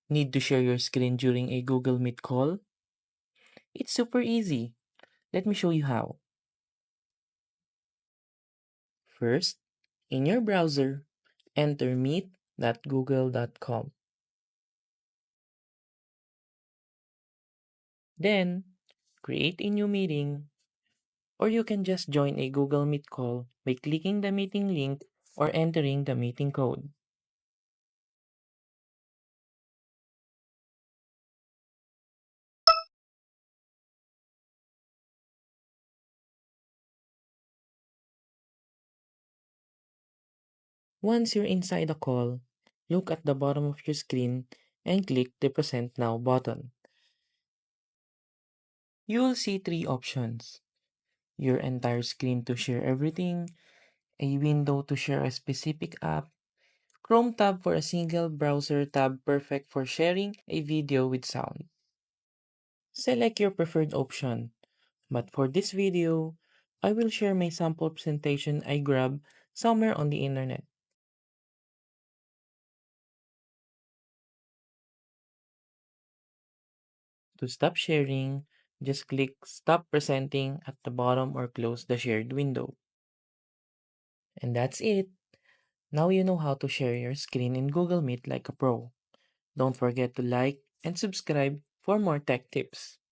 Need to share your screen during a Google Meet call? It's super easy. Let me show you how. First, in your browser, enter meet.google.com. Then, create a new meeting, or you can just join a Google Meet call by clicking the meeting link or entering the meeting code. Once you're inside the call, look at the bottom of your screen and click the Present Now button. You will see three options: your entire screen to share everything, a window to share a specific app, Chrome tab for a single browser tab perfect for sharing a video with sound. Select your preferred option, but for this video, I will share my sample presentation I grabbed somewhere on the internet. To stop sharing, just click Stop Presenting at the bottom or close the shared window. And that's it. Now you know how to share your screen in Google Meet like a pro. Don't forget to like and subscribe for more tech tips.